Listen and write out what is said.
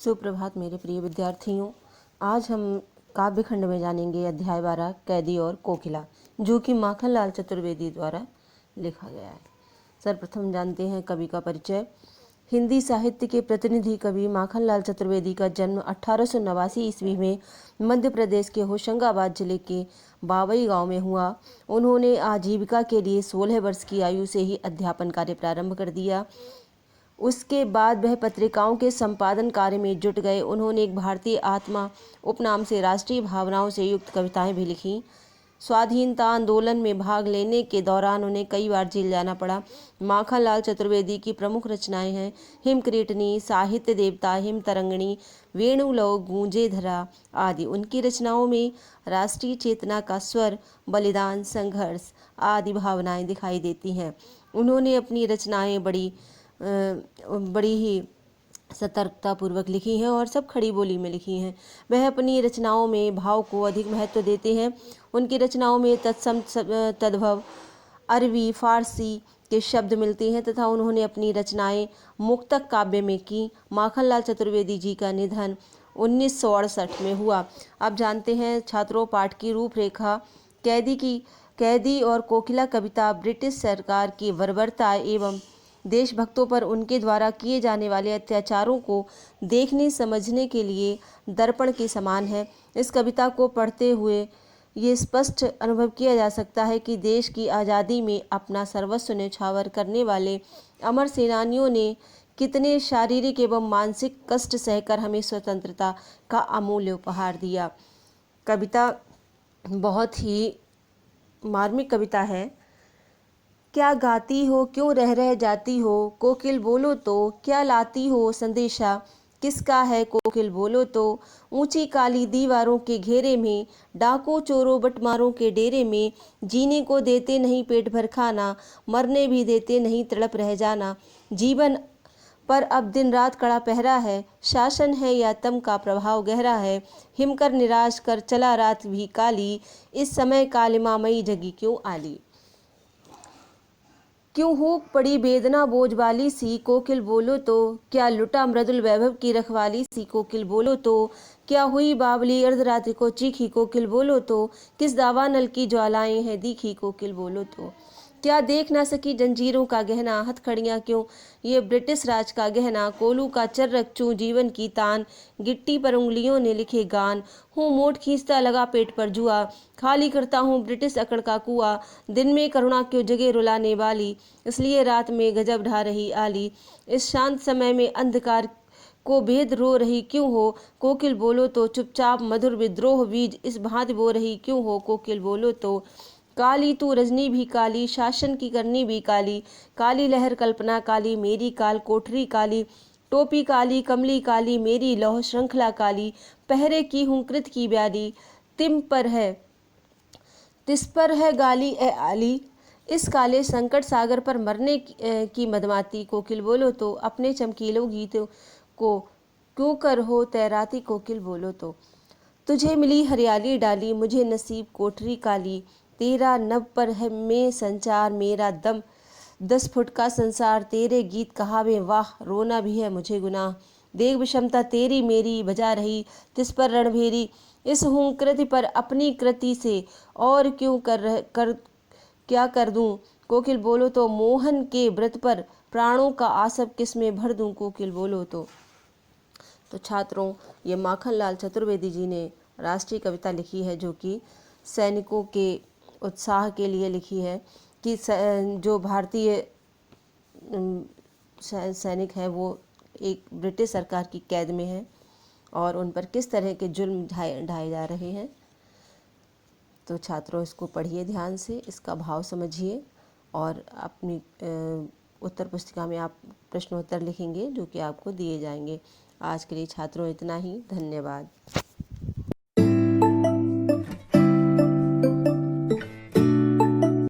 सुप्रभात मेरे प्रिय विद्यार्थियों। आज हम काव्य खंड में जानेंगे अध्याय 12 कैदी और कोकिला, जो कि माखनलाल चतुर्वेदी द्वारा लिखा गया है। सर्वप्रथम जानते हैं कवि का परिचय। हिंदी साहित्य के प्रतिनिधि कवि माखनलाल चतुर्वेदी का जन्म 1889 ईस्वी में मध्य प्रदेश के होशंगाबाद जिले के बावई गांव में हुआ। उन्होंने आजीविका के लिए 16 वर्ष की आयु से ही अध्यापन कार्य प्रारंभ कर दिया। उसके बाद वह पत्रिकाओं के संपादन कार्य में जुट गए। उन्होंने एक भारतीय आत्मा उपनाम से राष्ट्रीय भावनाओं से युक्त कविताएं भी लिखीं। स्वाधीनता आंदोलन में भाग लेने के दौरान उन्हें कई बार जेल जाना पड़ा। माखनलाल चतुर्वेदी की प्रमुख रचनाएं हैं हिमकिरीटनी, साहित्य देवता, हिम तरंगिणी, वेणुलौ, गूंजे धरा आदि। उनकी रचनाओं में राष्ट्रीय चेतना का स्वर, बलिदान, संघर्ष आदि भावनाएं दिखाई देती हैं। उन्होंने अपनी रचनाएं बड़ी ही सतर्कता पूर्वक लिखी हैं और सब खड़ी बोली में लिखी हैं। वह अपनी रचनाओं में भाव को अधिक महत्व देते हैं। उनकी रचनाओं में तत्सम तद्भव अरबी फारसी के शब्द मिलते हैं तथा उन्होंने अपनी रचनाएं मुक्तक काव्य में की। माखनलाल चतुर्वेदी जी का निधन 1968 में हुआ। अब जानते हैं छात्रों पाठ की रूपरेखा। कैदी और कोकिला कविता ब्रिटिश सरकार की बर्बरता एवं देशभक्तों पर उनके द्वारा किए जाने वाले अत्याचारों को देखने समझने के लिए दर्पण के समान है। इस कविता को पढ़ते हुए ये स्पष्ट अनुभव किया जा सकता है कि देश की आज़ादी में अपना सर्वस्व न्यौछावर करने वाले अमर सेनानियों ने कितने शारीरिक एवं मानसिक कष्ट सहकर हमें स्वतंत्रता का अमूल्य उपहार दिया। कविता बहुत ही मार्मिक कविता है। क्या गाती हो, क्यों रह जाती हो, कोकिल बोलो तो, क्या लाती हो संदेशा, किसका है कोकिल बोलो तो। ऊंची काली दीवारों के घेरे में, डाकों चोरों बटमारों के डेरे में, जीने को देते नहीं पेट भर खाना, मरने भी देते नहीं तड़प रह जाना। जीवन पर अब दिन रात कड़ा पहरा है, शासन है या तम का प्रभाव गहरा है। हिमकर निराश कर चला रात भी काली, इस समय कालिमामयी जगी क्यों आली। क्यों हुक पड़ी वेदना बोझ वाली सी, कोकिल बोलो तो, क्या लुटा मृदुल वैभव की रखवाली सी, कोकिल बोलो तो। क्या हुई बावली अर्धरात्रि को चीखी, कोकिल बोलो तो। किस दावानल की ज्वालाएं हैं दीखी, कोकिल बोलो तो। क्या देख ना सकी जंजीरों का गहना, हथकड़ियाँ क्यों ये ब्रिटिश राज का गहना। कोलू का चर्रक चूं जीवन की तान, गिट्टी पर उंगलियों ने लिखे गान। हूँ मोट खींचता लगा पेट पर जुआ, खाली करता हूँ ब्रिटिश अकड़ का कुआ। दिन में करुणा क्यों जगे रुलाने वाली, इसलिए रात में गजब ढा रही आली। इस शांत समय में अंधकार को भेद रो रही क्यों हो, कोकिल बोलो तो। चुपचाप मधुर विद्रोह बीज इस भांति बो रही क्यों हो, कोकिल बोलो तो। काली तू रजनी भी काली, शासन की करनी भी काली, काली लहर कल्पना काली, मेरी काल कोठरी काली। टोपी काली कमली काली, मेरी लौह श्रृंखला काली, पहरे की हूँ कृत की ब्याली, तिस पर है गाली ए आली। इस काले संकट सागर पर मरने की मदमाती, कोकिल बोलो तो। अपने चमकीलों गीतों को क्यों कर हो तैराती, कोकिल बोलो तो। तुझे मिली हरियाली डाली, मुझे नसीब कोठरी काली, तेरा नभ पर है में संचार, मेरा दम 10 फुट का संसार। तेरे गीत कहावे वाह, रोना भी है मुझे गुनाह, देख विषमता तेरी मेरी बजा रही तिस पर रणभेरी। इस हूँ कृति पर अपनी कृति से और क्यों क्या कर दूं, कोकिल बोलो तो। मोहन के व्रत पर प्राणों का आसव किस में भर दूं, कोकिल बोलो तो। छात्रों, ये माखनलाल चतुर्वेदी जी ने राष्ट्रीय कविता लिखी है, जो कि सैनिकों के उत्साह के लिए लिखी है कि जो भारतीय सैनिक हैं वो एक ब्रिटिश सरकार की कैद में हैं और उन पर किस तरह के जुल्म ढाए जा रहे हैं। तो छात्रों, इसको पढ़िए ध्यान से, इसका भाव समझिए और अपनी उत्तर पुस्तिका में आप प्रश्नोत्तर लिखेंगे जो कि आपको दिए जाएंगे। आज के लिए छात्रों इतना ही। धन्यवाद।